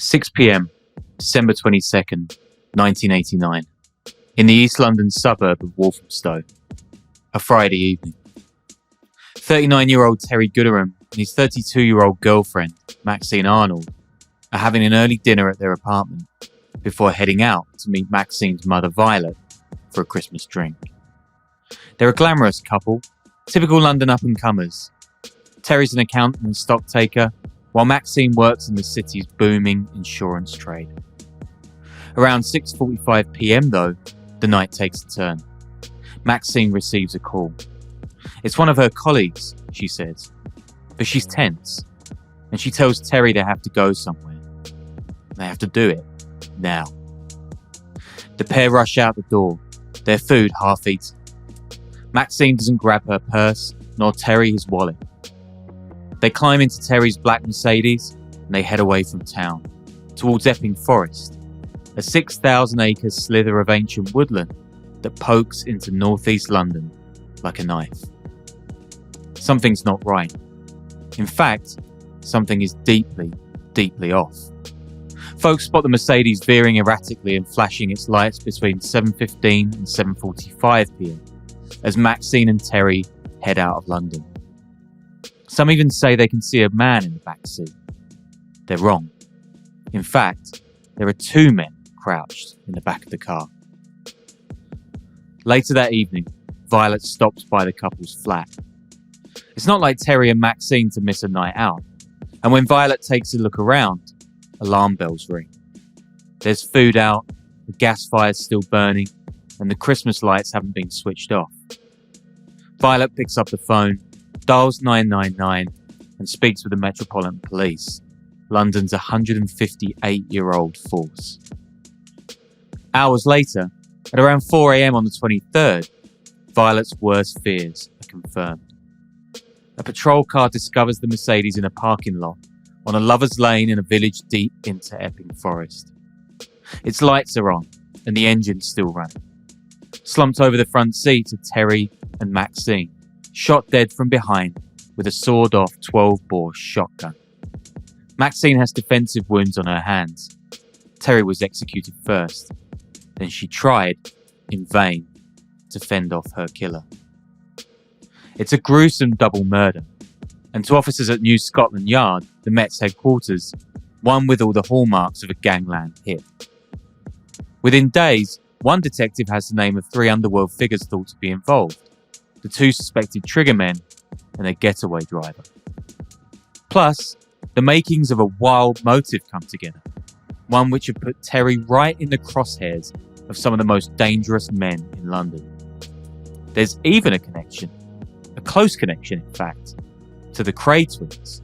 6 p.m, December 22nd, 1989, in the East London suburb of Walthamstow, a Friday evening. 39-year-old Terry Gooderham and his 32-year-old girlfriend, Maxine Arnold, are having an early dinner at their apartment before heading out to meet Maxine's mother, Violet, for a Christmas drink. They're a glamorous couple, typical London up-and-comers. Terry's an accountant and stock taker, while Maxine works in the city's booming insurance trade. Around 6:45 p.m, though, the night takes a turn. Maxine receives a call. It's one of her colleagues, she says, but she's tense, and she tells Terry they have to go somewhere. They have to do it now. The pair rush out the door, their food half-eaten. Maxine doesn't grab her purse, nor Terry his wallet. They climb into Terry's black Mercedes and they head away from town, towards Epping Forest, a 6,000-acre slither of ancient woodland that pokes into northeast London like a knife. Something's not right. In fact, something is deeply, deeply off. Folks spot the Mercedes veering erratically and flashing its lights between 7:15 and 7:45 p.m. as Maxine and Terry head out of London. Some even say they can see a man in the back seat. They're wrong. In fact, there are two men crouched in the back of the car. Later that evening, Violet stops by the couple's flat. It's not like Terry and Maxine to miss a night out, and when Violet takes a look around, alarm bells ring. There's food out, the gas fire's still burning, and the Christmas lights haven't been switched off. Violet picks up the phone, dials 999, and speaks with the Metropolitan Police, London's 158-year-old force. Hours later, at around 4 a.m. on the 23rd, Violet's worst fears are confirmed. A patrol car discovers the Mercedes in a parking lot on a lover's lane in a village deep into Epping Forest. Its lights are on, and the engine's still running. Slumped over the front seat are Terry and Maxine, shot dead from behind with a sawed-off 12-bore shotgun. Maxine has defensive wounds on her hands. Terry was executed first. Then she tried, in vain, to fend off her killer. It's a gruesome double murder, and to officers at New Scotland Yard, the Met's headquarters, one with all the hallmarks of a gangland hit. Within days, one detective has the name of 3 underworld figures thought to be involved, the 2 suspected triggermen and their getaway driver. Plus, the makings of a wild motive come together, one which had put Terry right in the crosshairs of some of the most dangerous men in London. There's even a connection, a close connection in fact, to the Cray twins,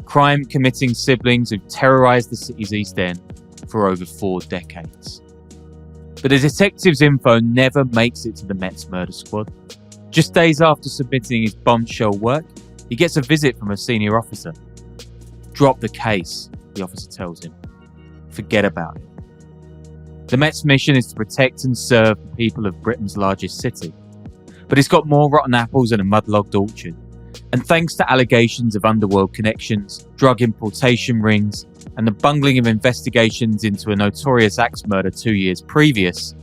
crime-committing siblings who've terrorised the city's East End for over 4 decades. But the detective's info never makes it to the Met's murder squad. Just days after submitting his bombshell work, he gets a visit from a senior officer. Drop the case, the officer tells him. Forget about it. The Met's mission is to protect and serve the people of Britain's largest city. But it's got more rotten apples than a mudlogged orchard. And thanks to allegations of underworld connections, drug importation rings, and the bungling of investigations into a notorious axe murder 2 years previous,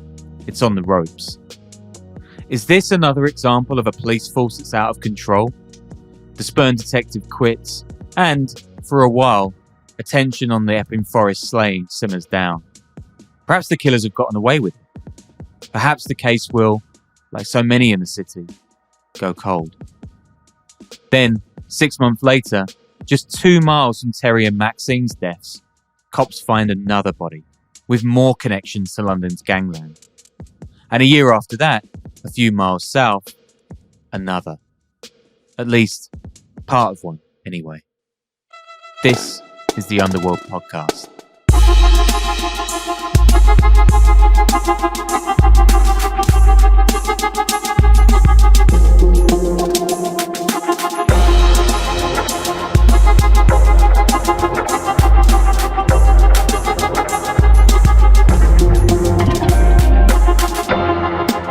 it's on the ropes. Is this another example of a police force that's out of control? The spurned detective quits, and, for a while, attention on the Epping Forest slaying simmers down. Perhaps the killers have gotten away with it. Perhaps the case will, like so many in the city, go cold. Then, 6 months later, just 2 miles from Terry and Maxine's deaths, cops find another body, with more connections to London's Gangland. And a year after that, a few miles south, another. At least, part of one, anyway. This is the Underworld Podcast.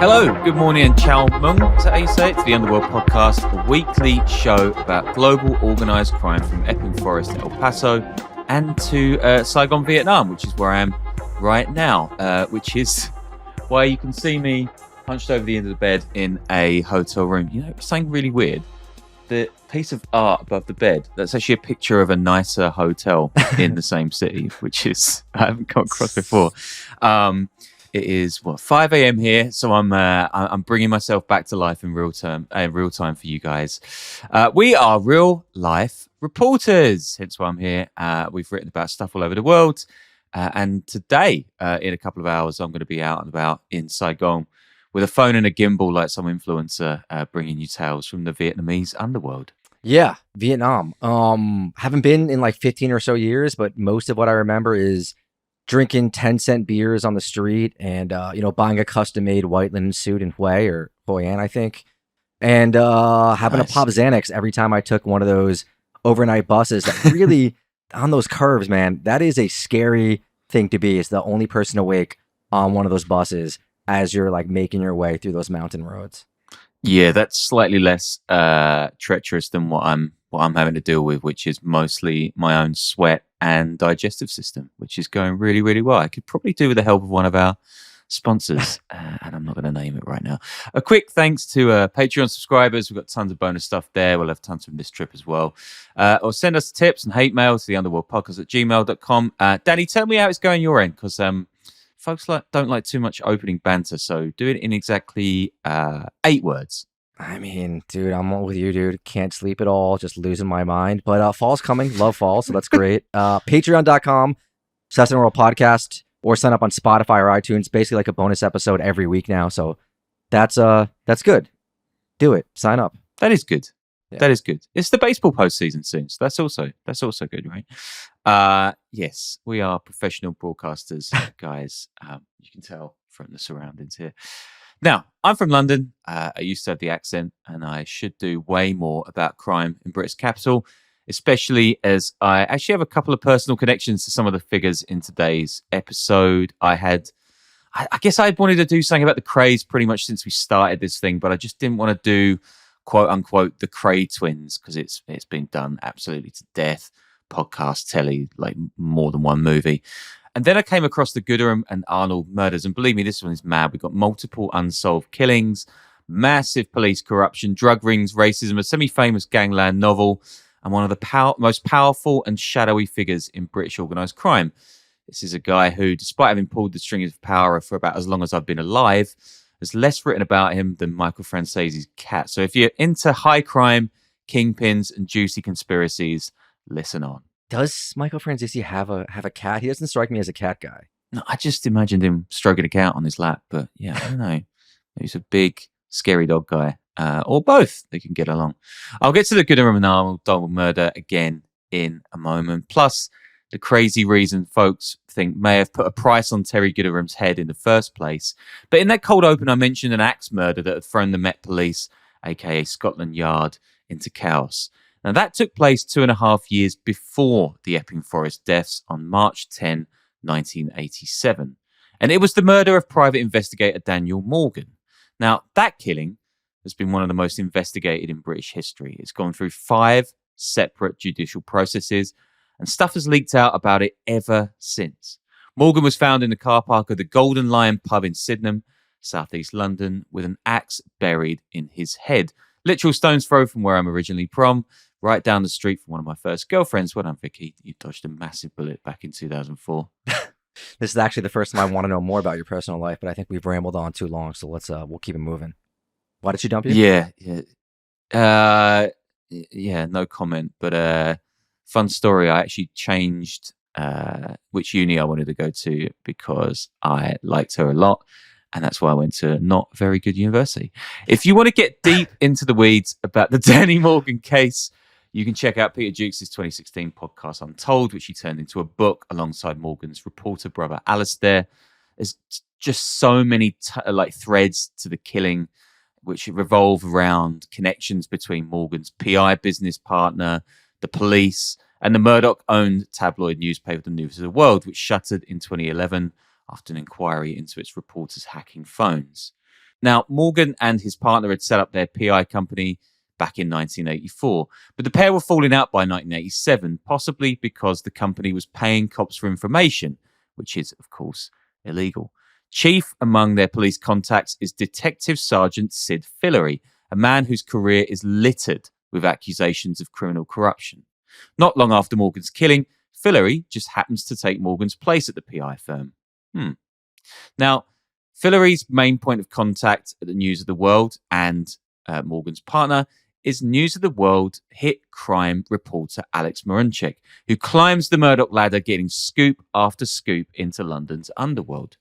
Hello, good morning and ciao mung, is that how you say it? It's the Underworld Podcast, a weekly show about global organised crime from Epping Forest to El Paso and to Saigon, Vietnam, which is where I am right now, which is why you can see me hunched over the end of the bed in a hotel room. You know, something really weird. The piece of art above the bed, that's actually a picture of a nicer hotel in the same city, which is, I haven't come across before. It is 5 a.m. here, so I'm bringing myself back to life in real time for you guys. We are real life reporters, hence why I'm here. We've written about stuff all over the world, and today, in a couple of hours, I'm going to be out and about in Saigon with a phone and a gimbal, like some influencer, bringing you tales from the Vietnamese underworld. Yeah, Vietnam. Haven't been in like 15 or so years, but most of what I remember is drinking 10-cent beers on the street and, buying a custom-made white linen suit in Hoi An, I think. And having Nice. a pop Xanax every time I took one of those overnight buses that really, on those curves, man, that is a scary thing to be. It's the only person awake on one of those buses as you're like making your way through those mountain roads. Yeah, that's slightly less treacherous than what I'm having to deal with, which is mostly my own sweat and digestive system, which is going really, really well. I could probably do with the help of one of our sponsors, and I'm not going to name it right now. A quick thanks to Patreon subscribers. We've got tons of bonus stuff there. We'll have tons from this trip as well. Or send us tips and hate mail to the underworldpodcast@gmail.com. Danny, tell me how it's going your end, because folks don't like too much opening banter, so do it in exactly 8 words. I mean, dude, I'm with you, dude. Can't sleep at all. Just losing my mind. But fall's coming. Love fall, so that's great. Patreon.com, /Underworld Podcast, or sign up on Spotify or iTunes. Basically like a bonus episode every week now. So that's good. Do it. Sign up. That is good. Yeah. That is good. It's the baseball postseason soon, so that's also good, right? Yes, we are professional broadcasters, guys. You can tell from the surroundings here. Now, I'm from London. I used to have the accent, and I should do way more about crime in Britain's capital, especially as I actually have a couple of personal connections to some of the figures in today's episode. I guess I wanted to do something about the Krays pretty much since we started this thing, but I just didn't want to do, quote unquote, the Kray twins, because it's been done absolutely to death. Podcast, telly, like more than one movie. And then I came across the Gooderham and Arnold murders, and believe me, this one is mad. We've got multiple unsolved killings, massive police corruption, drug rings, racism, a semi-famous gangland novel, and one of the most powerful and shadowy figures in British organised crime. This is a guy who, despite having pulled the strings of power for about as long as I've been alive, there's less written about him than Michael Francese's cat. So if you're into high crime, kingpins, and juicy conspiracies, listen on. Does Michael Franzese have a cat? He doesn't strike me as a cat guy. No, I just imagined him stroking a cat on his lap, but yeah, I don't know. Maybe he's a big, scary dog guy, or both. They can get along. I'll get to the Gooderham and Arnold murder again in a moment. Plus, the crazy reason folks think may have put a price on Terry Gooderham's head in the first place. But in that cold open, I mentioned an axe murder that had thrown the Met Police, aka Scotland Yard, into chaos. Now, that took place 2.5 years before the Epping Forest deaths on March 10, 1987. And it was the murder of private investigator Daniel Morgan. Now, that killing has been one of the most investigated in British history. It's gone through 5 separate judicial processes, and stuff has leaked out about it ever since. Morgan was found in the car park of the Golden Lion pub in Sydenham, southeast London, with an axe buried in his head. Literal stone's throw from where I'm originally from, right down the street from one of my first girlfriends. Well done, Vicky. You dodged a massive bullet back in 2004. This is actually the first time I want to know more about your personal life, but I think we've rambled on too long, so we'll keep it moving. Why did she dump you? Yeah, no comment. But fun story. I actually changed which uni I wanted to go to because I liked her a lot. And that's why I went to a not very good university. If you want to get deep into the weeds about the Danny Morgan case, you can check out Peter Jukes' 2016 podcast Untold, which he turned into a book alongside Morgan's reporter brother Alistair. There's just so many threads to the killing, which revolve around connections between Morgan's PI business partner, the police, and the Murdoch-owned tabloid newspaper, The News of the World, which shuttered in 2011 after an inquiry into its reporters hacking phones. Now, Morgan and his partner had set up their PI company back in 1984. But the pair were falling out by 1987, possibly because the company was paying cops for information, which is, of course, illegal. Chief among their police contacts is Detective Sergeant Sid Fillery, a man whose career is littered with accusations of criminal corruption. Not long after Morgan's killing, Fillery just happens to take Morgan's place at the PI firm. Now, Fillery's main point of contact at the News of the World and Morgan's partner is News of the World hit crime reporter Alex Marunchek, who climbs the Murdoch ladder, getting scoop after scoop into London's underworld.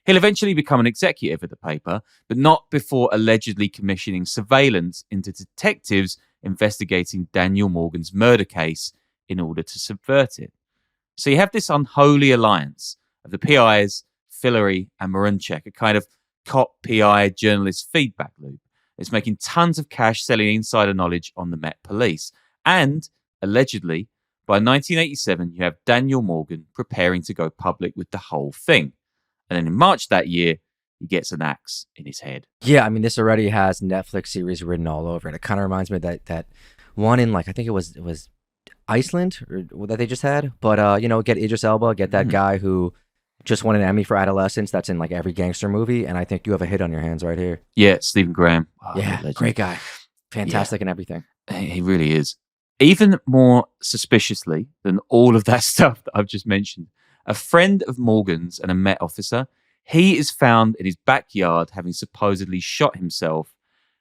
He'll eventually become an executive at the paper, but not before allegedly commissioning surveillance into detectives investigating Daniel Morgan's murder case in order to subvert it. So you have this unholy alliance of the PIs, Fillery and Marunchek, a kind of cop PI journalist feedback loop. It's making tons of cash selling insider knowledge on the Met Police. And, allegedly, by 1987, you have Daniel Morgan preparing to go public with the whole thing. And then in March that year, he gets an axe in his head. Yeah, I mean, this already has Netflix series written all over it. It kind of reminds me of that one in, like, I think it was Iceland or that they just had. But, get Idris Elba, get that guy who just won an Emmy for Adolescence. That's in, like, every gangster movie. And I think you have a hit on your hands right here. Yeah, Stephen Graham. Yeah, great guy. Fantastic and everything. He really is. Even more suspiciously than all of that stuff that I've just mentioned, a friend of Morgan's and a Met officer, he is found in his backyard having supposedly shot himself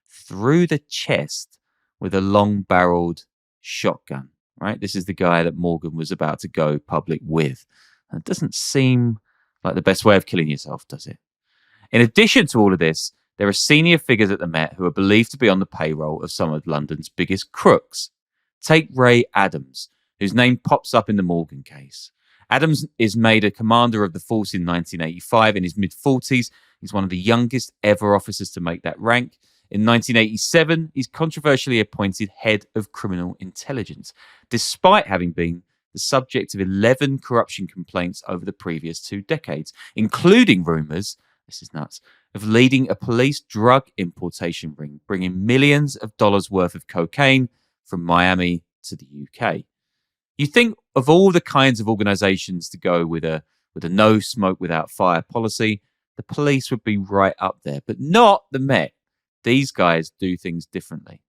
through the chest with a long-barreled shotgun, right? This is the guy that Morgan was about to go public with. And it doesn't seem like the best way of killing yourself, does it? In addition to all of this, there are senior figures at the Met who are believed to be on the payroll of some of London's biggest crooks. Take Ray Adams, whose name pops up in the Morgan case. Adams is made a commander of the force in 1985 in his mid-40s. He's one of the youngest ever officers to make that rank. In 1987, he's controversially appointed head of criminal intelligence, despite having been the subject of 11 corruption complaints over the previous 2 decades, including rumours, this is nuts, of leading a police drug importation ring, bringing millions of dollars worth of cocaine from Miami to the UK. You think of all the kinds of organisations to go with a no smoke without fire policy, the police would be right up there, but not the Met. These guys do things differently.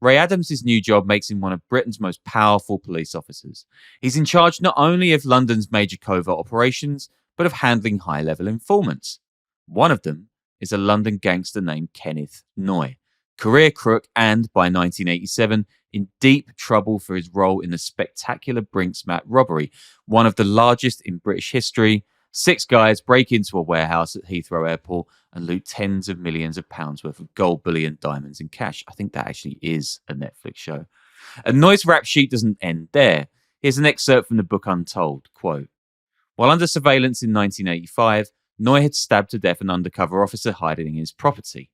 Ray Adams' new job makes him one of Britain's most powerful police officers. He's in charge not only of London's major covert operations, but of handling high-level informants. One of them is a London gangster named Kenneth Noy, career crook and, by 1987, in deep trouble for his role in the spectacular Brinks-Mat robbery, one of the largest in British history. 6 guys break into a warehouse at Heathrow Airport and loot tens of millions of pounds worth of gold bullion, diamonds and cash. I think that actually is a Netflix show. And Noy's rap sheet doesn't end there. Here's an excerpt from the book Untold. Quote, while under surveillance in 1985, Noy had stabbed to death an undercover officer hiding in his property.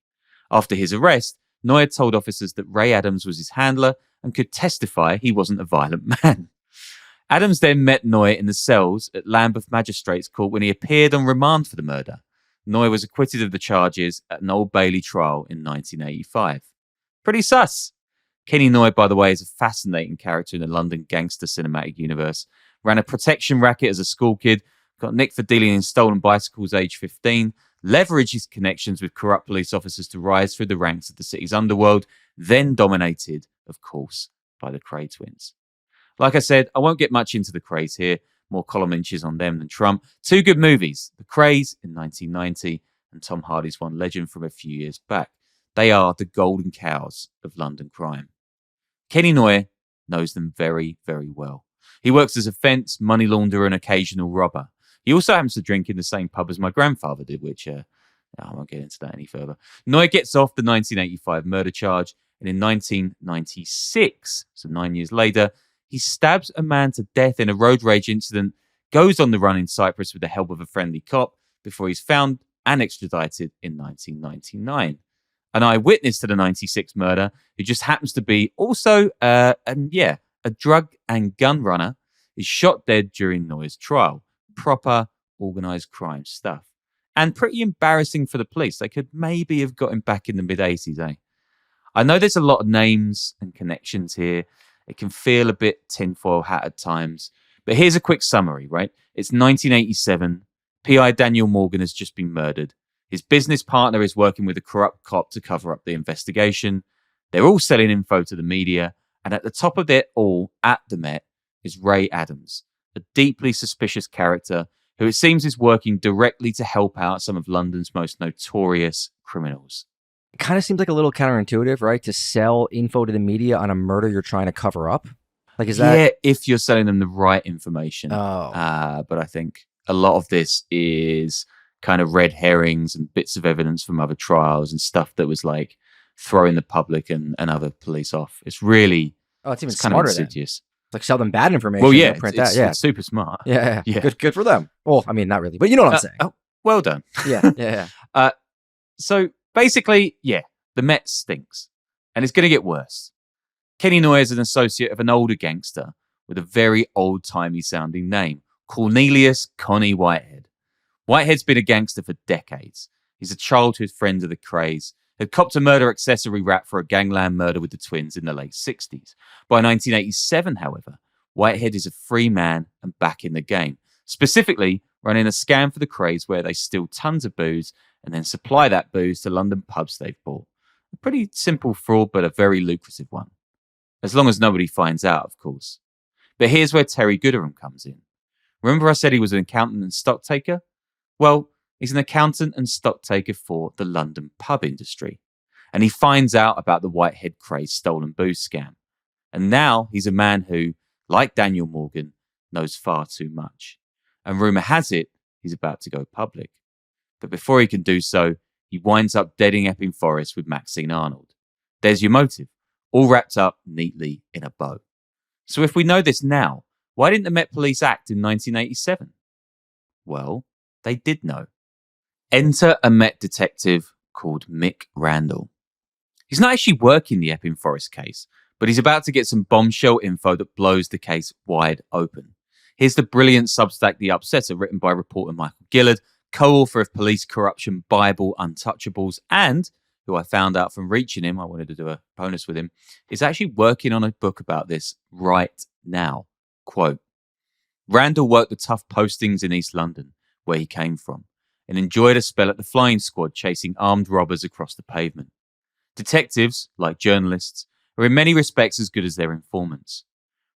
After his arrest, Noy had told officers that Ray Adams was his handler and could testify he wasn't a violent man. Adams then met Noy in the cells at Lambeth Magistrates Court when he appeared on remand for the murder. Noy was acquitted of the charges at an Old Bailey trial in 1985. Pretty sus. Kenny Noy, by the way, is a fascinating character in the London gangster cinematic universe. Ran a protection racket as a school kid, got nicked for dealing in stolen bicycles age 15, leveraged his connections with corrupt police officers to rise through the ranks of the city's underworld, then dominated, of course, by the Kray twins. Like I said, I won't get much into the Krays here, more column inches on them than Trump. 2 good movies, The Krays in 1990 and Tom Hardy's One Legend from a few years back. They are the golden cows of London crime. Kenny Noy knows them very, very well. He works as a fence, money launderer and occasional robber. He also happens to drink in the same pub as my grandfather did, which I won't get into that any further. Noy gets off the 1985 murder charge, and in 1996, so 9 years later, he stabs a man to death in a road rage incident, goes on the run in Cyprus with the help of a friendly cop before he's found and extradited in 1999. An eyewitness to the 96 murder, who just happens to be also, a drug and gun runner, is shot dead during Noy's trial. Proper organised crime stuff. And pretty embarrassing for the police. They could maybe have got him back in the mid-80s, eh? I know there's a lot of names and connections here. It can feel a bit tinfoil hat at times. But here's a quick summary, right? It's 1987. PI Daniel Morgan has just been murdered. His business partner is working with a corrupt cop to cover up the investigation. They're all selling info to the media. And at the top of it all, at the Met, is Ray Adams, a deeply suspicious character who it seems is working directly to help out some of London's most notorious criminals. It kind of seems like a little counterintuitive, right? To sell info to the media on a murder you're trying to cover up. Like, is that? Yeah, if you're selling them the right information. Oh. But I think a lot of this is kind of red herrings and bits of evidence from other trials and stuff that was like throwing the public and other police off. It's really, It's even kind smarter of then. insidious. It's like sell them bad information. Well, yeah, and print it's, that. Yeah. it's super smart. Yeah. Yeah. Good for them. Well, I mean, not really, but you know what I'm saying. Oh, well done. Yeah. So basically, yeah, the Met stinks. And it's going to get worse. Kenny Noy is an associate of an older gangster with a very old-timey sounding name, Cornelius Connie Whitehead. Whitehead's been a gangster for decades. He's a childhood friend of the Krays, had copped a murder accessory rap for a gangland murder with the twins in the late 60s. By 1987, however, Whitehead is a free man and back in the game, specifically running a scam for the Krays where they steal tons of booze and then supply that booze to London pubs they've bought. A pretty simple fraud, but a very lucrative one. As long as nobody finds out, of course. But here's where Terry Gooderham comes in. Remember I said he was an accountant and stocktaker? Well, he's an accountant and stocktaker for the London pub industry. And he finds out about the Whitehead Krays stolen booze scam. And now he's a man who, like Daniel Morgan, knows far too much. And rumour has it he's about to go public. But before he can do so, he winds up dead in Epping Forest with Maxine Arnold. There's your motive, all wrapped up neatly in a bow. So if we know this now, why didn't the Met Police act in 1987? Well, they did know. Enter a Met detective called Mick Randall. He's not actually working the Epping Forest case, but he's about to get some bombshell info that blows the case wide open. Here's the brilliant Substack The Upsetter, written by reporter Michael Gillard, co-author of Police Corruption Bible Untouchables, and, who I found out from reaching him, I wanted to do a bonus with him, is actually working on a book about this right now. Quote, Randall worked the tough postings in East London, where he came from, and enjoyed a spell at the flying squad chasing armed robbers across the pavement. Detectives, like journalists, are in many respects as good as their informants.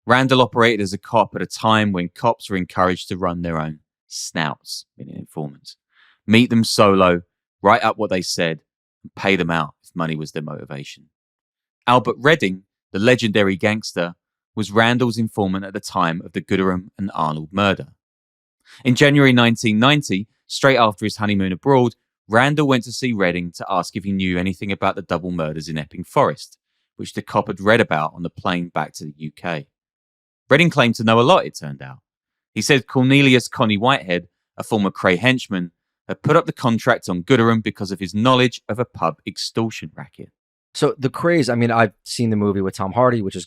Randall operated as a cop at a time when cops were encouraged to run their own snouts, meaning informants, meet them solo, write up what they said, and pay them out if money was their motivation. Albert Redding, the legendary gangster, was Randall's informant at the time of the Gooderham and Arnold murder. In January 1990, straight after his honeymoon abroad, Randall went to see Redding to ask if he knew anything about the double murders in Epping Forest, which the cop had read about on the plane back to the UK. Redding claimed to know a lot, it turned out. He said Cornelius Connie Whitehead, a former Kray henchman, had put up the contract on Gooderham because of his knowledge of a pub extortion racket. So the Krays, I mean, I've seen the movie with Tom Hardy, which is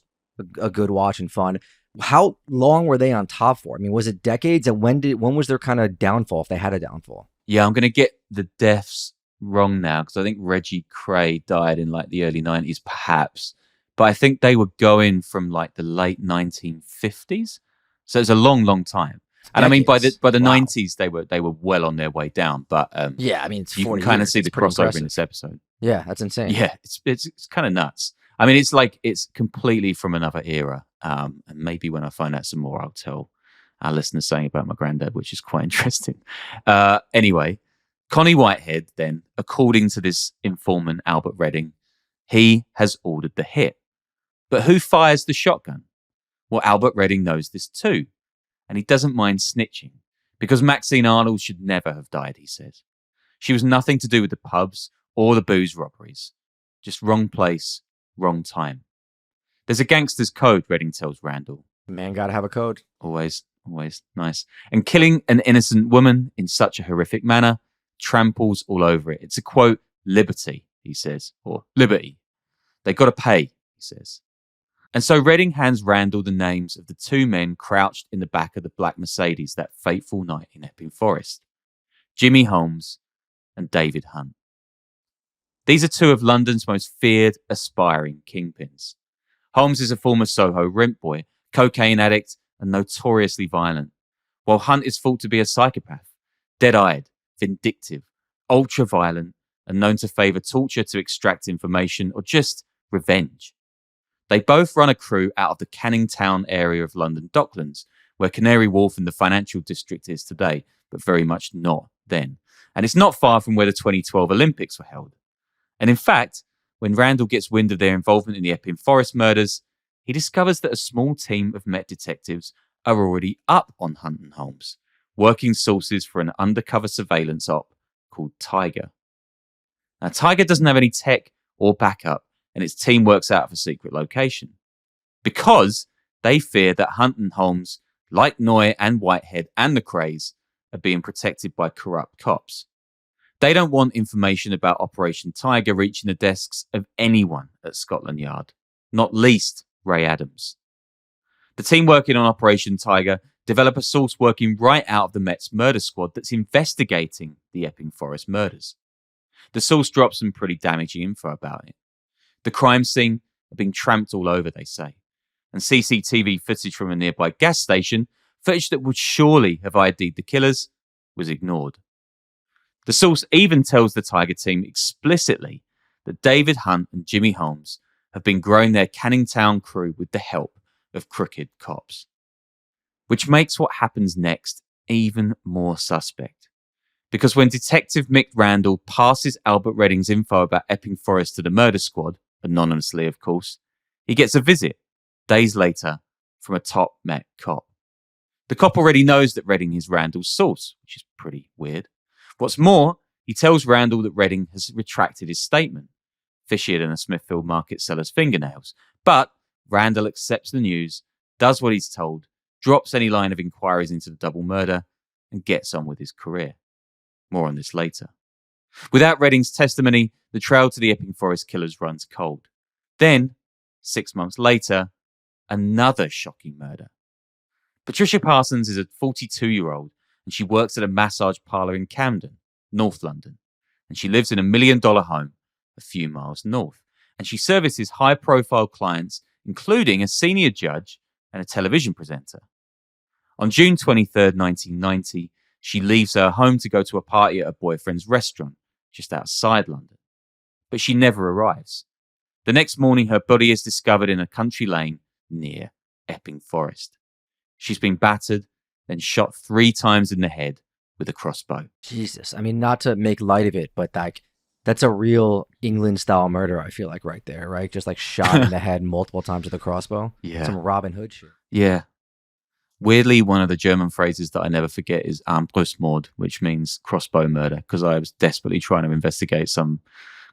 a good watch and fun. How long were they on top for? I mean, was it decades? And when was their kind of downfall, if they had a downfall? Yeah, I'm going to get the deaths wrong now because I think Reggie Kray died in like the early 90s, perhaps. But I think they were going from like the late 1950s. So it's a long, long time. And Decades. I mean, by the Wow. 90s, they were well on their way down. But Yeah, I mean, it's 40 you can kind of years. see It's the pretty crossover in impressive. this episode. Yeah, that's insane. Yeah, it's kind of nuts. I mean, it's completely from another era. And maybe when I find out some more, I'll tell our listeners something about my granddad, which is quite interesting. Anyway, Connie Whitehead, then, according to this informant, Albert Redding, he has ordered the hit. But who fires the shotgun? Well, Albert Redding knows this too. And he doesn't mind snitching. Because Maxine Arnold should never have died, he says. She was nothing to do with the pubs or the booze robberies. Just wrong place, wrong time. There's a gangster's code, Redding tells Randall. Man, gotta have a code. Always nice. And killing an innocent woman in such a horrific manner tramples all over it. It's a quote, liberty, he says, or liberty. They got to pay, he says. And so Redding hands Randall the names of the two men crouched in the back of the black Mercedes that fateful night in Epping Forest. Jimmy Holmes and David Hunt. These are two of London's most feared, aspiring kingpins. Holmes is a former Soho rent boy, cocaine addict, and notoriously violent, while Hunt is thought to be a psychopath, dead-eyed, vindictive, ultra-violent, and known to favour torture to extract information or just revenge. They both run a crew out of the Canning Town area of London Docklands, where Canary Wharf and the financial district is today, but very much not then. And it's not far from where the 2012 Olympics were held. And in fact, when Randall gets wind of their involvement in the Epping Forest murders, he discovers that a small team of Met detectives are already up on Hunt and Holmes, working sources for an undercover surveillance op called Tiger. Now, Tiger doesn't have any tech or backup, and its team works out of a secret location. Because they fear that Hunt and Holmes, like Noy and Whitehead and the Krays, are being protected by corrupt cops. They don't want information about Operation Tiger reaching the desks of anyone at Scotland Yard, not least Ray Adams. The team working on Operation Tiger develop a source working right out of the Met's murder squad that's investigating the Epping Forest murders. The source drops some pretty damaging info about it. The crime scene had been tramped all over, they say, and CCTV footage from a nearby gas station, footage that would surely have ID'd the killers, was ignored. The source even tells the Tiger team explicitly that David Hunt and Jimmy Holmes have been growing their Canning Town crew with the help of crooked cops. Which makes what happens next even more suspect. Because when Detective Mick Randall passes Albert Redding's info about Epping Forest to the murder squad, anonymously of course, he gets a visit, days later, from a top Met cop. The cop already knows that Redding is Randall's source, which is pretty weird. What's more, he tells Randall that Redding has retracted his statement, fishier than a Smithfield Market seller's fingernails. But Randall accepts the news, does what he's told, drops any line of inquiries into the double murder, and gets on with his career. More on this later. Without Redding's testimony, the trail to the Epping Forest killers runs cold. Then, 6 months later, another shocking murder. Patricia Parsons is a 42-year-old, and she works at a massage parlour in Camden, North London. And she lives in a $1 million home a few miles north. And she services high-profile clients, including a senior judge and a television presenter. On June 23rd, 1990, she leaves her home to go to a party at her boyfriend's restaurant, just outside London. But she never arrives. The next morning, her body is discovered in a country lane near Epping Forest. She's been battered, then shot 3 times in the head with a crossbow. Jesus. I mean, not to make light of it, but like that's a real England-style murder, I feel like, right there, right? Just like shot in the head multiple times with a crossbow. Yeah. Some Robin Hood shit. Yeah. Weirdly, one of the German phrases that I never forget is Armbrustmord, which means crossbow murder, because I was desperately trying to investigate some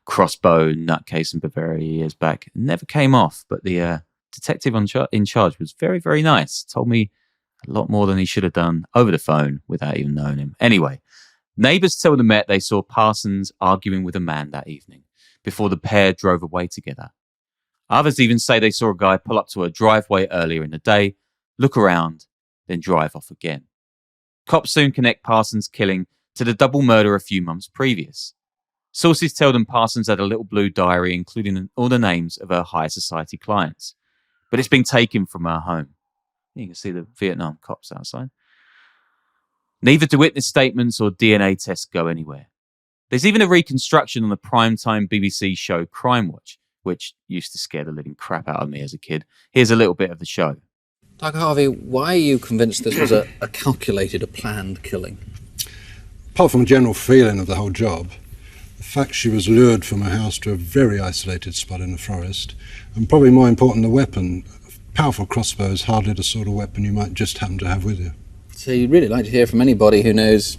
crossbow nutcase in Bavaria years back. It never came off, but the detective in charge was very, very nice. Told me a lot more than he should have done over the phone without even knowing him. Anyway, neighbours tell the Met they saw Parsons arguing with a man that evening before the pair drove away together. Others even say they saw a guy pull up to a driveway earlier in the day, look around, then drive off again. Cops soon connect Parsons' killing to the double murder a few months previous. Sources tell them Parsons had a little blue diary including all the names of her high society clients, but it's been taken from her home. You can see the Vietnam cops outside. Neither do witness statements or DNA tests go anywhere. There's even a reconstruction on the primetime BBC show Crime Watch, which used to scare the living crap out of me as a kid. Here's a little bit of the show. Dr. Harvey, why are you convinced this was a calculated, a planned killing? Apart from a general feeling of the whole job, the fact she was lured from her house to a very isolated spot in the forest, and probably more important, the weapon. A powerful crossbow is hardly the sort of weapon you might just happen to have with you. So you'd really like to hear from anybody who knows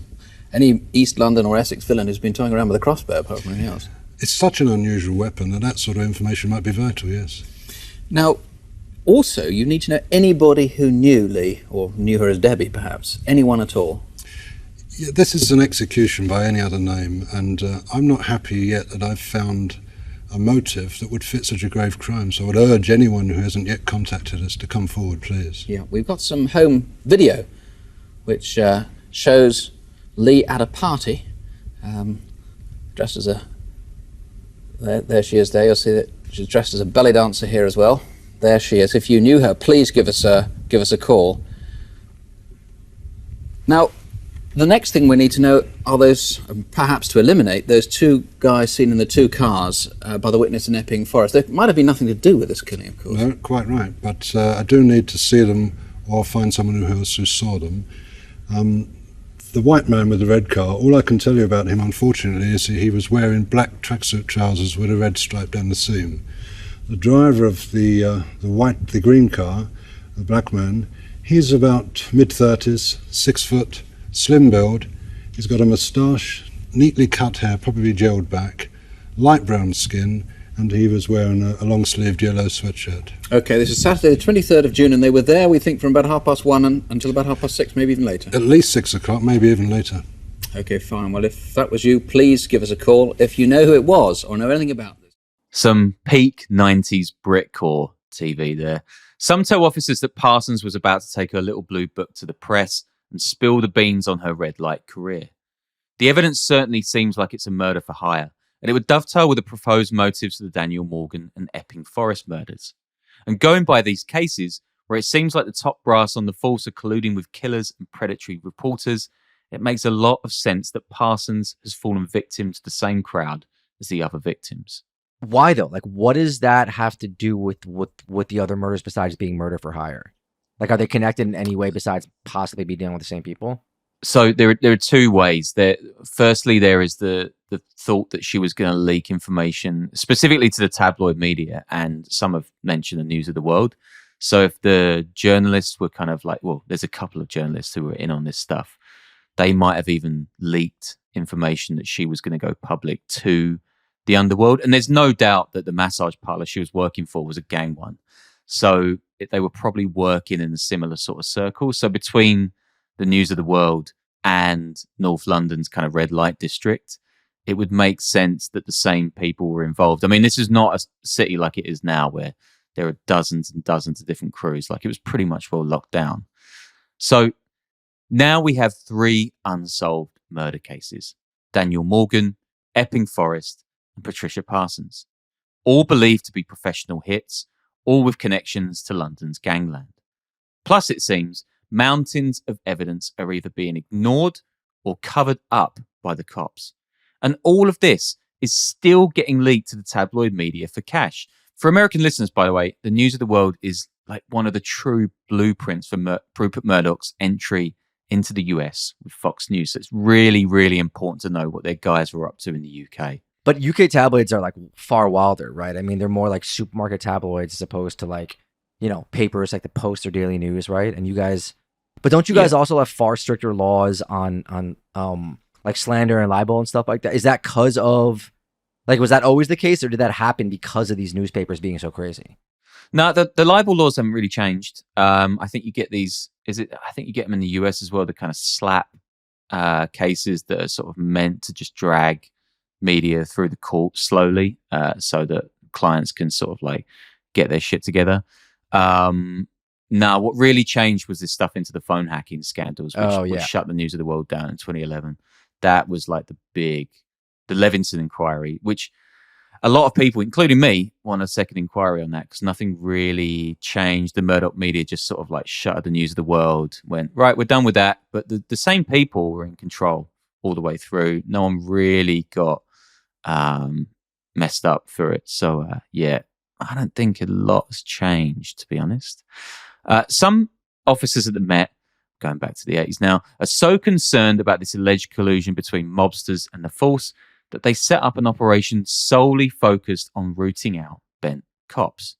any East London or Essex villain who's been toying around with a crossbow, apart from anything else. It's such an unusual weapon that sort of information might be vital, yes. Now, also, you need to know anybody who knew Lee, or knew her as Debbie, perhaps. Anyone at all. Yeah, this is an execution by any other name, and I'm not happy yet that I've found a motive that would fit such a grave crime, so I would urge anyone who hasn't yet contacted us to come forward, please. Yeah, we've got some home video, which shows Lee at a party, dressed as a There she is there. You'll see that she's dressed as a belly dancer here as well. There she is. If you knew her, please give us a call. Now, the next thing we need to know are those, perhaps to eliminate, those two guys seen in the two cars by the witness in Epping Forest. There might have been nothing to do with this killing, of course. No, quite right. But I do need to see them or find someone who saw them. The white man with the red car, all I can tell you about him, unfortunately, is he was wearing black tracksuit trousers with a red stripe down the seam. The driver of the green car, the black man, he's about mid-30s, 6 foot, slim build. He's got a moustache, neatly cut hair, probably gelled back, light brown skin, and he was wearing a long-sleeved yellow sweatshirt. Okay, this is Saturday the 23rd of June, and they were there, we think, from about 1:30 until about 6:30, maybe even later. At least 6 o'clock, maybe even later. Okay, fine. Well, if that was you, please give us a call if you know who it was or know anything about this. Some peak 90s Britcore TV there. Some tell officers that Parsons was about to take her little blue book to the press and spill the beans on her red light career. The evidence certainly seems like it's a murder for hire, and it would dovetail with the proposed motives of the Daniel Morgan and Epping Forest murders. And going by these cases, where it seems like the top brass on the force are colluding with killers and predatory reporters, it makes a lot of sense that Parsons has fallen victim to the same crowd as the other victims. Why though? Like, what does that have to do with the other murders besides being murder for hire? Like, are they connected in any way besides possibly be dealing with the same people? So there are two ways. Firstly, there is the thought that she was going to leak information specifically to the tabloid media, and some have mentioned the News of the World. So if the journalists were kind of like, well, there's a couple of journalists who were in on this stuff, they might have even leaked information that she was going to go public to the underworld. And there's no doubt that the massage parlor she was working for was a gang one. So they were probably working in a similar sort of circle. So between the News of the World and North London's kind of red light district, it would make sense that the same people were involved. I mean, this is not a city like it is now where there are dozens and dozens of different crews. Like, it was pretty much well locked down. So now we have 3 unsolved murder cases: Daniel Morgan, Epping Forest, and Patricia Parsons, all believed to be professional hits, all with connections to London's Gangland. Plus, it seems, mountains of evidence are either being ignored or covered up by the cops. And all of this is still getting leaked to the tabloid media for cash. For American listeners, by the way, the News of the World is like one of the true blueprints for Rupert Murdoch's entry into the US with Fox News. So it's really, really important to know what their guys were up to in the UK. But UK tabloids are like far wilder, right? I mean, they're more like supermarket tabloids as opposed to like, you know, papers like the Post or Daily News, right? And you guys, but don't you guys also have far stricter laws on like slander and libel and stuff like that? Is that because of, like, was that always the case, or did that happen because of these newspapers being so crazy? No, the libel laws haven't really changed. I think you get these. I think you get them in the US as well. The kind of slap cases that are sort of meant to just drag media through the court slowly, so that clients can sort of like get their shit together. Now, what really changed was this stuff into the phone hacking scandals, which shut the News of the World down in 2011. That was like the Levinson inquiry, which a lot of people, including me, want a second inquiry on that because nothing really changed. The Murdoch media just sort of like shuttered the News of the World, went, right, we're done with that. But the same people were in control all the way through. No one really got messed up for it. So, yeah, I don't think a lot has changed, to be honest. Some officers at the Met, going back to the 80s now, are so concerned about this alleged collusion between mobsters and the force that they set up an operation solely focused on rooting out bent cops.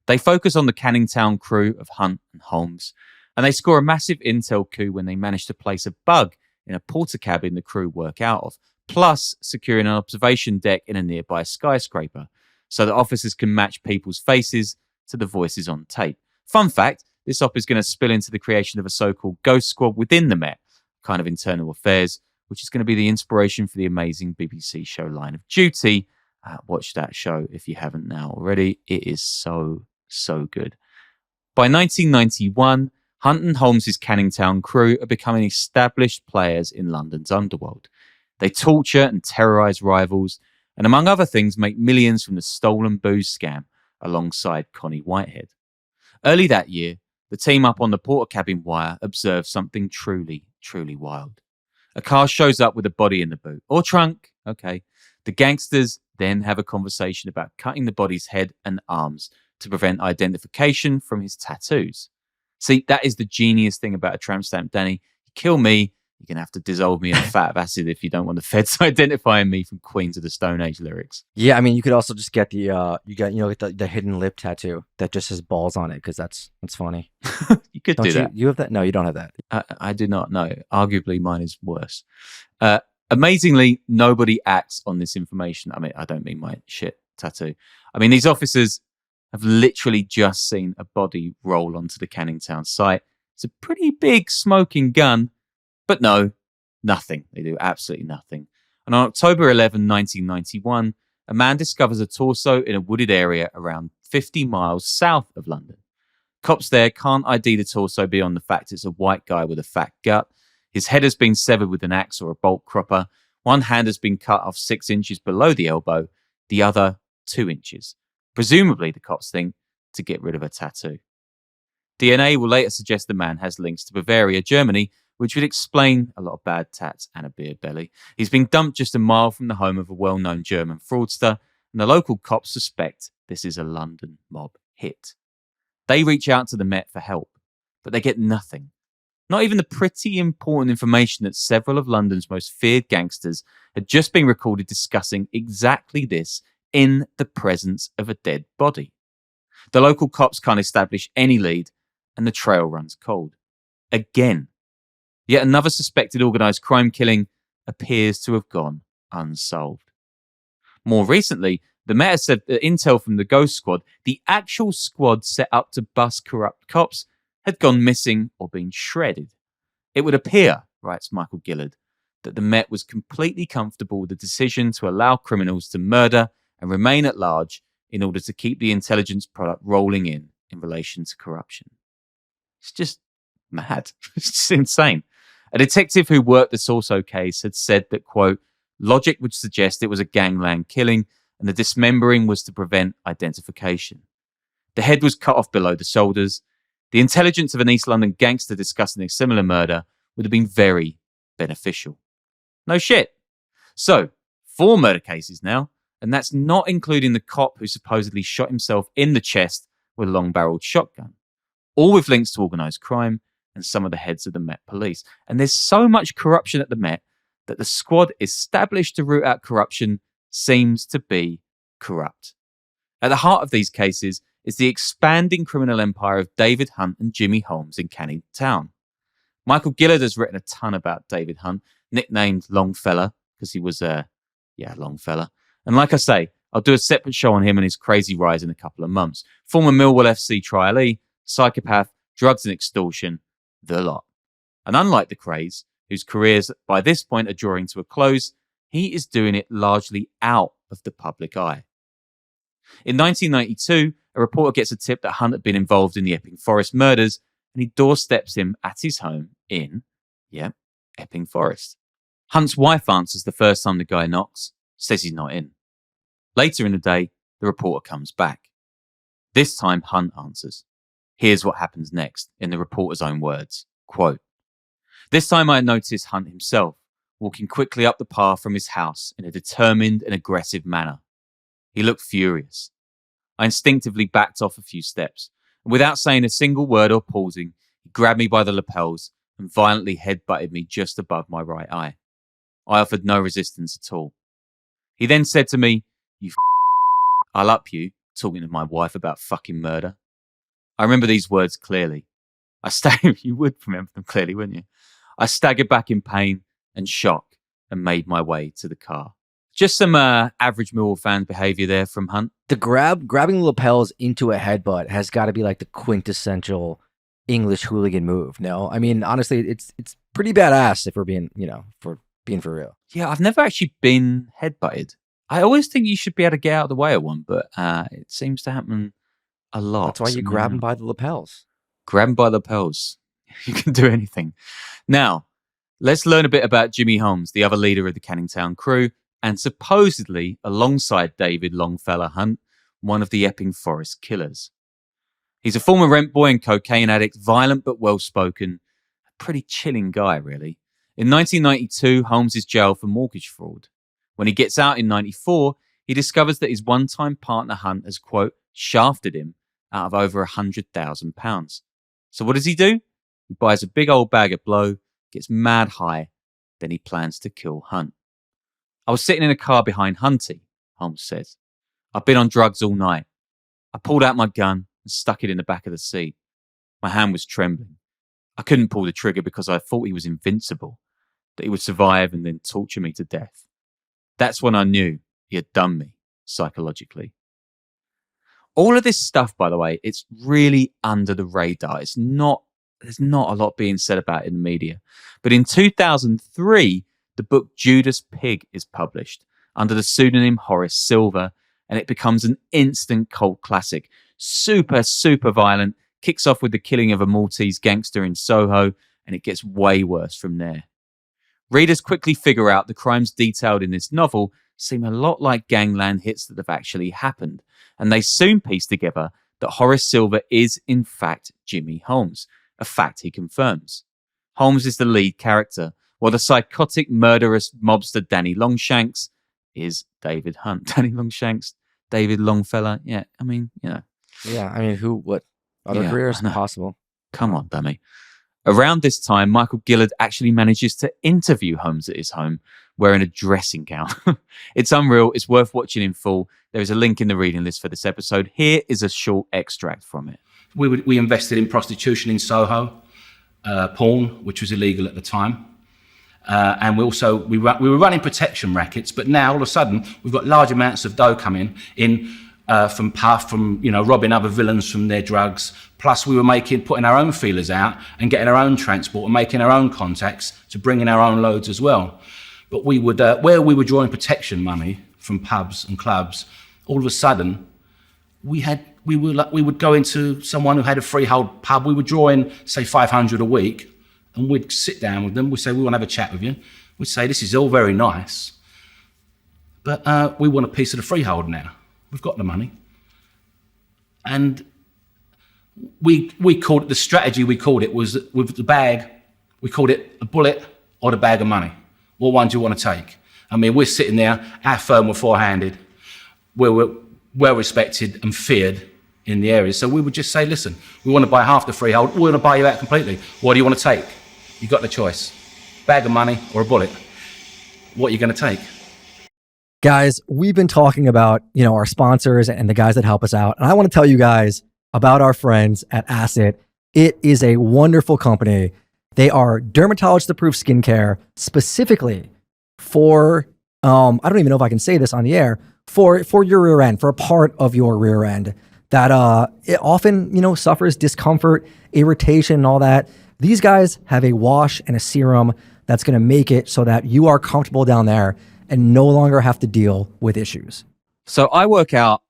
They focus on the Canning Town crew of Hunt and Holmes, and they score a massive intel coup when they manage to place a bug in a porter cabin the crew work out of, plus securing an observation deck in a nearby skyscraper, so that officers can match people's faces to the voices on tape. Fun fact, this op is going to spill into the creation of a so-called ghost squad within the Met, kind of internal affairs, which is going to be the inspiration for the amazing BBC show Line of Duty. Watch that show if you haven't now already. It is so, so good. By 1991, Hunt and Holmes' Canning Town crew are becoming established players in London's underworld. They torture and terrorise rivals, and among other things make millions from the stolen booze scam alongside Connie Whitehead. Early that year, the team up on the Portakabin wire observed something truly, truly wild. A car shows up with a body in the boot, or trunk, okay. The gangsters then have a conversation about cutting the body's head and arms to prevent identification from his tattoos. See, that is the genius thing about a tramp stamp, Danny. You kill me, you're going to have to dissolve me in a vat of acid if you don't want the feds identifying me from Queens of the Stone Age lyrics. Yeah, I mean, you could also just get the hidden lip tattoo that just has balls on it, because that's funny. You could Don't do that. You have that? No, you don't have that. I do not know. Arguably, mine is worse. Amazingly, nobody acts on this information. I mean, I don't mean my shit tattoo. I mean, these officers have literally just seen a body roll onto the Canning Town site. It's a pretty big smoking gun, but no, nothing. They do absolutely nothing. And on October 11, 1991, a man discovers a torso in a wooded area around 50 miles south of London. Cops there can't ID the torso beyond the fact it's a white guy with a fat gut. His head has been severed with an axe or a bolt cropper. One hand has been cut off 6 inches below the elbow, the other 2 inches. Presumably, the cops think, to get rid of a tattoo. DNA will later suggest the man has links to Bavaria, Germany, which would explain a lot of bad tats and a beer belly. He's been dumped just a mile from the home of a well-known German fraudster, and the local cops suspect this is a London mob hit. They reach out to the Met for help, but they get nothing. Not even the pretty important information that several of London's most feared gangsters had just been recorded discussing exactly this in the presence of a dead body. The local cops can't establish any lead, and the trail runs cold. Again, yet another suspected organised crime killing appears to have gone unsolved. More recently, the Met has said that intel from the Ghost Squad, the actual squad set up to bust corrupt cops, had gone missing or been shredded. It would appear, writes Michael Gillard, that the Met was completely comfortable with the decision to allow criminals to murder and remain at large in order to keep the intelligence product rolling in relation to corruption. It's just mad. It's just insane. A detective who worked the Sorso case had said that, quote, logic would suggest it was a gangland killing and the dismembering was to prevent identification. The head was cut off below the shoulders. The intelligence of an East London gangster discussing a similar murder would have been very beneficial. No shit. So, 4 murder cases now, and that's not including the cop who supposedly shot himself in the chest with a long-barreled shotgun. All with links to organised crime and some of the heads of the Met Police. And there's so much corruption at the Met that the squad established to root out corruption seems to be corrupt. At the heart of these cases is the expanding criminal empire of David Hunt and Jimmy Holmes in Canning Town. Michael Gillard has written a ton about David Hunt, nicknamed Longfella, because he was Longfella. And like I say, I'll do a separate show on him and his crazy rise in a couple of months. Former Millwall FC trialee, psychopath, drugs and extortion, the lot. And unlike the Craze, whose careers by this point are drawing to a close, he is doing it largely out of the public eye. In 1992, a reporter gets a tip that Hunt had been involved in the Epping Forest murders, and he doorsteps him at his home in, Epping Forest. Hunt's wife answers the first time the guy knocks, says he's not in. Later in the day, the reporter comes back. This time, Hunt answers. Here's what happens next, in the reporter's own words. Quote, this time I noticed Hunt himself, walking quickly up the path from his house in a determined and aggressive manner. He looked furious. I instinctively backed off a few steps, and without saying a single word or pausing, he grabbed me by the lapels and violently headbutted me just above my right eye. I offered no resistance at all. He then said to me, I'll up you, talking to my wife about fucking murder. I remember these words clearly. You would remember them clearly, wouldn't you? I staggered back in pain and shock and made my way to the car. Just some average Millwall fan behaviour there from Hunt. The grabbing the lapels into a headbutt has got to be like the quintessential English hooligan move. No, I mean honestly, it's pretty badass if we're being for real. Yeah, I've never actually been headbutted. I always think you should be able to get out of the way of one, but it seems to happen a lot. That's why you grab them by the lapels. Grab them by the lapels. You can do anything. Now, let's learn a bit about Jimmy Holmes, the other leader of the Canning Town crew, and supposedly, alongside David Longfellow Hunt, one of the Epping Forest killers. He's a former rent boy and cocaine addict, violent but well-spoken, a pretty chilling guy, really. In 1992, Holmes is jailed for mortgage fraud. When he gets out in 94, he discovers that his one-time partner Hunt has, quote, shafted him out of over £100,000. So what does he do? He buys a big old bag of blow, gets mad high, then he plans to kill Hunt. I was sitting in a car behind Hunty, Holmes says. I'd been on drugs all night. I pulled out my gun and stuck it in the back of the seat. My hand was trembling. I couldn't pull the trigger because I thought he was invincible, that he would survive and then torture me to death. That's when I knew he had done me, psychologically. All of this stuff, by the way, it's really under the radar. There's not a lot being said about it in the media. But in 2003, the book Judas Pig is published under the pseudonym Horace Silver, and it becomes an instant cult classic. Super, super violent, kicks off with the killing of a Maltese gangster in Soho, and it gets way worse from there. Readers quickly figure out the crimes detailed in this novel seem a lot like Gangland hits that have actually happened, and they soon piece together that Horace Silver is, in fact, Jimmy Holmes, a fact he confirms. Holmes is the lead character, while the psychotic, murderous mobster Danny Longshanks is David Hunt. Danny Longshanks, David Longfellow. Yeah, I mean, you know. Yeah, I mean, what other careers possible? Come on, dummy. Around this time, Michael Gillard actually manages to interview Holmes at his home, wearing a dressing gown. It's unreal. It's worth watching in full. There is a link in the reading list for this episode. Here is a short extract from it. We invested in prostitution in Soho, porn, which was illegal at the time. And we were running protection rackets, but now all of a sudden we've got large amounts of dough coming in from robbing other villains from their drugs. Plus we were putting our own feelers out and getting our own transport and making our own contacts to bring in our own loads as well. But we would, where we were drawing protection money from pubs and clubs, all of a sudden we would go into someone who had a freehold pub. We were drawing, say, 500 a week. And we'd sit down with them. We'd say, we want to have a chat with you. We'd say, this is all very nice, but we want a piece of the freehold now. We've got the money. And we called it, the strategy we called it was that with the bag, we called it a bullet or the bag of money. What one do you want to take? I mean, we're sitting there, our firm were four-handed, we were well respected and feared in the area. So we would just say, listen, we want to buy half the freehold, we want to buy you out completely. What do you want to take? You've got the choice. Bag of money or a bullet. What are you going to take? Guys, we've been talking about, our sponsors and the guys that help us out. And I want to tell you guys about our friends at Asset. It is a wonderful company. They are dermatologist-approved skincare specifically for, I don't even know if I can say this on the air, for your rear end, for a part of your rear end that it often, suffers discomfort, irritation, and all that. These guys have a wash and a serum that's going to make it so that you are comfortable down there and no longer have to deal with issues. So I work out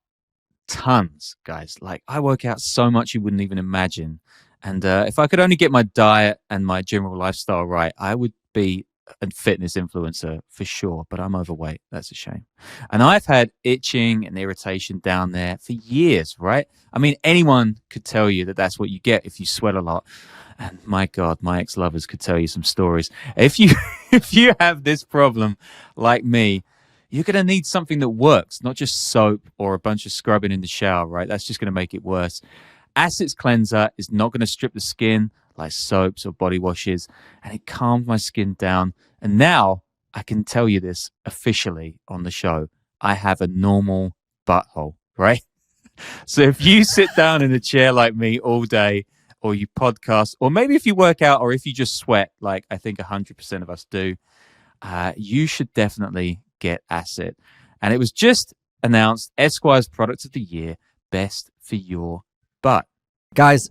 tons, guys. Like, I work out so much you wouldn't even imagine. And if I could only get my diet and my general lifestyle right, I would be a fitness influencer for sure, but I'm overweight. That's a shame. And I've had itching and irritation down there for years, right? I mean, anyone could tell you that that's what you get if you sweat a lot. And my God, my ex-lovers could tell you some stories. If you have this problem like me, you're going to need something that works, not just soap or a bunch of scrubbing in the shower, right? That's just going to make it worse. Asset's cleanser is not going to strip the skin like soaps or body washes, and it calmed my skin down. And now I can tell you this officially on the show. I have a normal butthole, right? So if you sit down in a chair like me all day, or you podcast, or maybe if you work out, or if you just sweat, like I think 100% of us do, you should definitely get Asset. And it was just announced Esquire's Product of the Year, Best for Your Butt. Guys,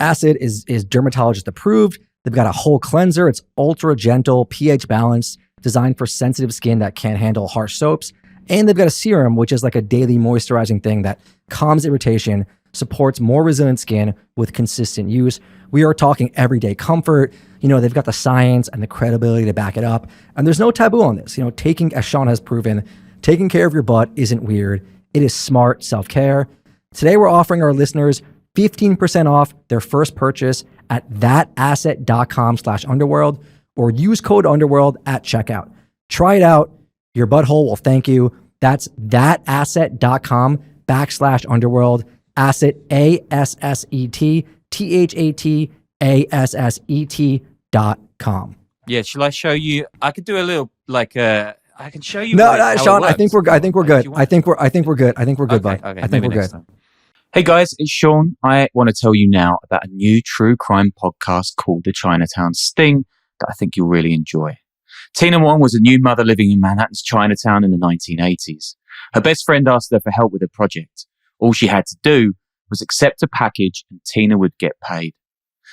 Asset is dermatologist approved. They've got a whole cleanser. It's ultra gentle, pH balanced, designed for sensitive skin that can't handle harsh soaps. And they've got a serum, which is like a daily moisturizing thing that calms irritation supports more resilient skin with consistent use. We are talking everyday comfort. They've got the science and the credibility to back it up. And there's no taboo on this. As Sean has proven, taking care of your butt isn't weird. It is smart self-care. Today, we're offering our listeners 15% off their first purchase at thatasset.com/underworld or use code underworld at checkout. Try it out. Your butthole will thank you. That's thatasset.com/underworld. Asset, ASSET, THATASSET.com. Yeah, shall I show you? I could do a little I can show you. No, how Sean. it I think we're good. I think we're good. I think we're good, bud. Okay, I think we're good. Time. Hey guys, it's Sean. I want to tell you now about a new true crime podcast called The Chinatown Sting that I think you'll really enjoy. Tina Wong was a new mother living in Manhattan's Chinatown in the 1980s. Her best friend asked her for help with a project. All she had to do was accept a package and Tina would get paid.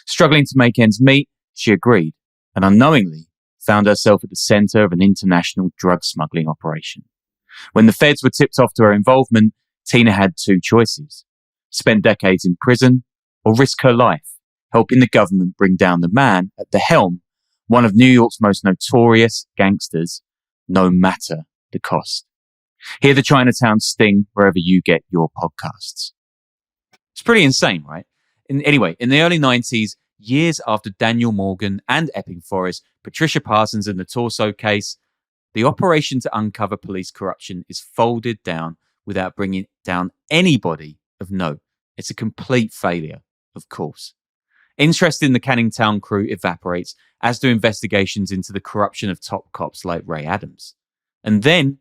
Struggling to make ends meet, she agreed and unknowingly found herself at the center of an international drug smuggling operation. When the feds were tipped off to her involvement, Tina had two choices: spend decades in prison or risk her life, helping the government bring down the man at the helm, one of New York's most notorious gangsters, no matter the cost. Hear The Chinatown Sting wherever you get your podcasts. It's pretty insane, right? Anyway, in the early 90s, years after Daniel Morgan and Epping Forest, Patricia Parsons and the Torso case, the operation to uncover police corruption is folded down without bringing down anybody of note. It's a complete failure, of course. Interest in the Canning Town crew evaporates, as do investigations into the corruption of top cops like Ray Adams. And then,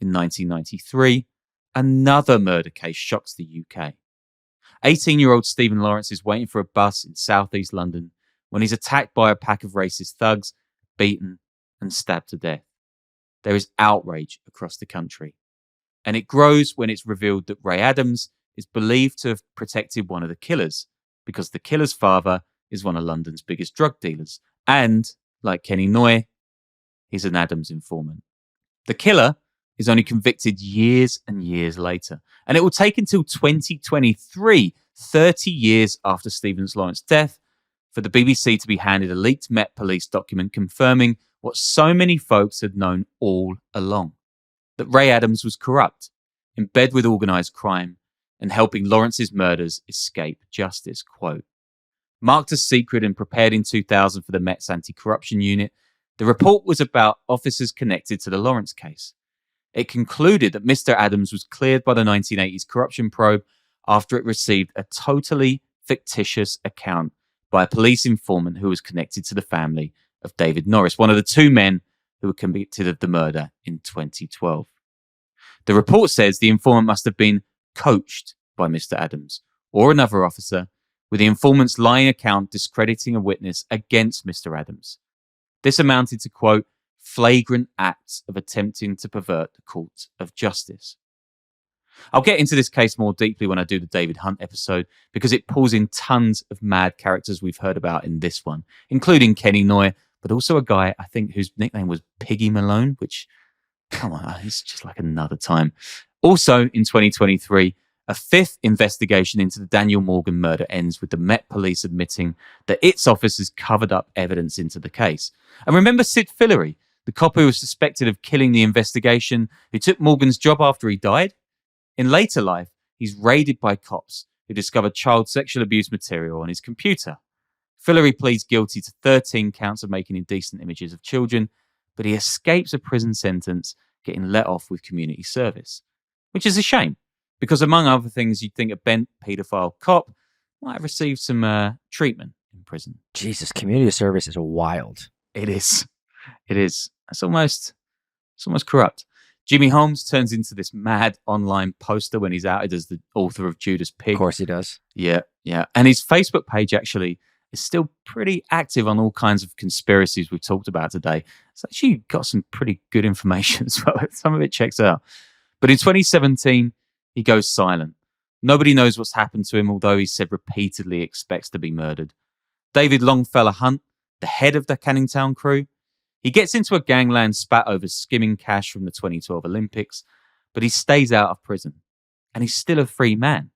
in 1993, another murder case shocks the UK. 18-year-old Stephen Lawrence is waiting for a bus in southeast London when he's attacked by a pack of racist thugs, beaten and stabbed to death. There is outrage across the country. And it grows when it's revealed that Ray Adams is believed to have protected one of the killers, because the killer's father is one of London's biggest drug dealers. And, like Kenny Noy, he's an Adams informant. The killer is only convicted years and years later. And it will take until 2023, 30 years after Stephen Lawrence's death, for the BBC to be handed a leaked Met Police document confirming what so many folks had known all along: that Ray Adams was corrupt, in bed with organised crime, and helping Lawrence's murders escape justice. Quote, marked a secret and prepared in 2000 for the Met's anti-corruption unit, the report was about officers connected to the Lawrence case. It concluded that Mr. Adams was cleared by the 1980s corruption probe after it received a totally fictitious account by a police informant who was connected to the family of David Norris, one of the two men who were convicted of the murder in 2012. The report says the informant must have been coached by Mr. Adams or another officer, with the informant's lying account discrediting a witness against Mr. Adams. This amounted to, quote, flagrant acts of attempting to pervert the court of justice. I'll get into this case more deeply when I do the David Hunt episode, because it pulls in tons of mad characters we've heard about in this one, including Kenny Noy, but also a guy I think whose nickname was Piggy Malone, which, come on, it's just like another time. Also in 2023, a fifth investigation into the Daniel Morgan murder ends with the Met Police admitting that its officers covered up evidence into the case. And remember Sid Fillery, the cop who was suspected of killing the investigation, who took Morgan's job after he died? In later life, he's raided by cops who discovered child sexual abuse material on his computer. Fillery pleads guilty to 13 counts of making indecent images of children, but he escapes a prison sentence, getting let off with community service. Which is a shame, because among other things, you'd think a bent paedophile cop might have received some treatment in prison. Jesus, community service is wild. It is. It is. It's almost corrupt. Jimmy Holmes turns into this mad online poster when he's outed as the author of Judas Pig. Of course he does. Yeah. And his Facebook page actually is still pretty active on all kinds of conspiracies we've talked about today. It's actually got some pretty good information as well. Some of it checks out. But in 2017, he goes silent. Nobody knows what's happened to him, although he said repeatedly he expects to be murdered. David Longfellow Hunt, the head of the Canning Town crew, he gets into a gangland spat over skimming cash from the 2012 Olympics, but he stays out of prison. And he's still a free man.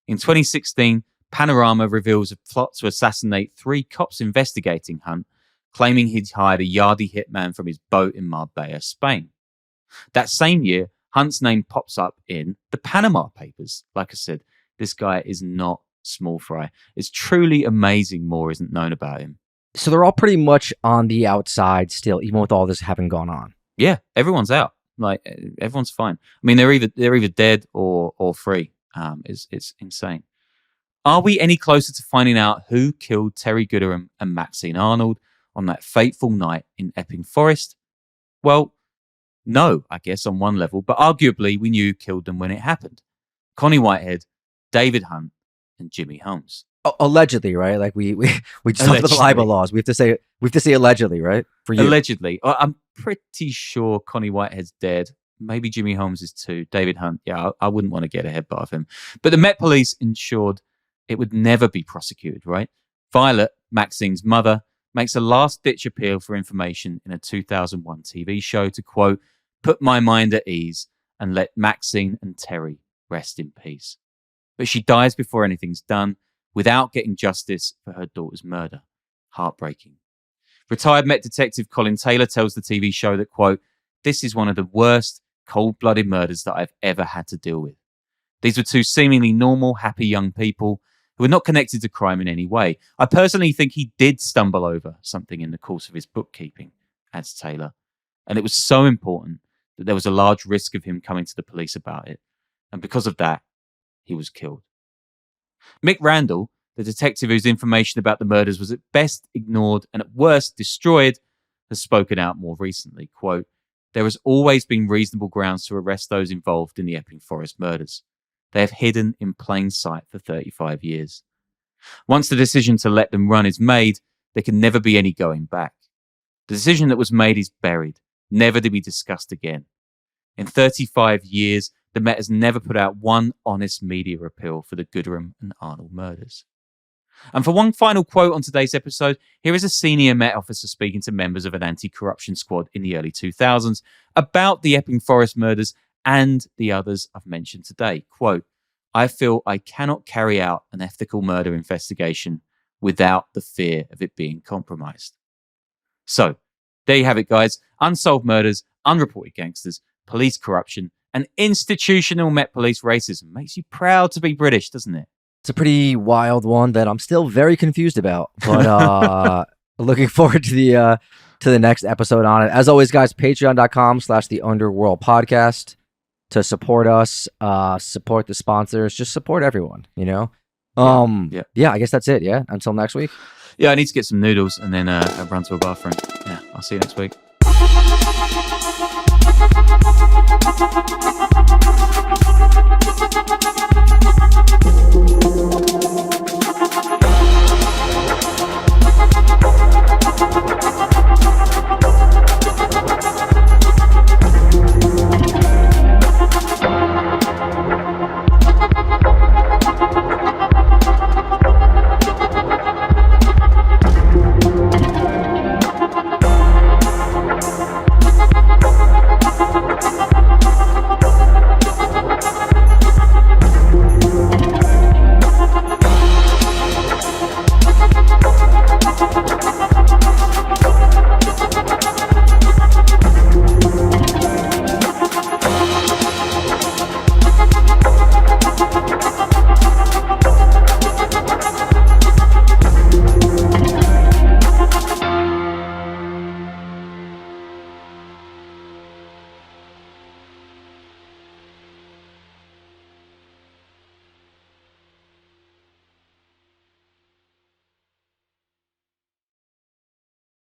In 2016, Panorama reveals a plot to assassinate 3 cops investigating Hunt, claiming he'd hired a Yardi hitman from his boat in Marbella, Spain. That same year, Hunt's name pops up in the Panama Papers. Like I said, this guy is not small fry. It's truly amazing more isn't known about him. So they're all pretty much on the outside still, even with all this having gone on. Yeah, everyone's out. Like everyone's fine. I mean, they're either dead or free. It's insane. Are we any closer to finding out who killed Terry Gooderham and Maxine Arnold on that fateful night in Epping Forest? Well, no, I guess on one level, but arguably we knew who killed them when it happened. Connie Whitehead, David Hunt, and Jimmy Holmes. Allegedly, right? Like we just have the libel laws. We have to say allegedly, right? For you. Allegedly. I'm pretty sure Connie Whitehead's dead. Maybe Jimmy Holmes is too. David Hunt, yeah, I wouldn't want to get a headbutt of him. But the Met Police ensured it would never be prosecuted, right? Violet, Maxine's mother, makes a last-ditch appeal for information in a 2001 TV show to, quote, put my mind at ease and let Maxine and Terry rest in peace. But she dies before anything's done, without getting justice for her daughter's murder. Heartbreaking. Retired Met Detective Colin Taylor tells the TV show that, quote, this is one of the worst cold-blooded murders that I've ever had to deal with. These were 2 seemingly normal, happy young people who were not connected to crime in any way. I personally think he did stumble over something in the course of his bookkeeping, adds Taylor. And it was so important that there was a large risk of him coming to the police about it. And because of that, he was killed. Mick Randall, the detective whose information about the murders was at best ignored and at worst destroyed, has spoken out more recently. Quote, there has always been reasonable grounds to arrest those involved in the Epping Forest murders. They have hidden in plain sight for 35 years. Once the decision to let them run is made, there can never be any going back. The decision that was made is buried, never to be discussed again. In 35 years, the Met has never put out one honest media appeal for the Gooderham and Arnold murders. And for one final quote on today's episode, here is a senior Met officer speaking to members of an anti-corruption squad in the early 2000s about the Epping Forest murders and the others I've mentioned today. Quote, I feel I cannot carry out an ethical murder investigation without the fear of it being compromised. So, there you have it, guys. Unsolved murders, unreported gangsters, police corruption, and institutional Met Police racism. Makes you proud to be British, doesn't it? It's a pretty wild one that I'm still very confused about, but looking forward to the next episode on it. As always, guys, patreon.com/the Underworld Podcast to support us, support the sponsors, just support everyone, you know? Yeah, I guess that's it. Yeah. Until next week. Yeah, I need to get some noodles and then run to a bathroom. Yeah, I'll see you next week.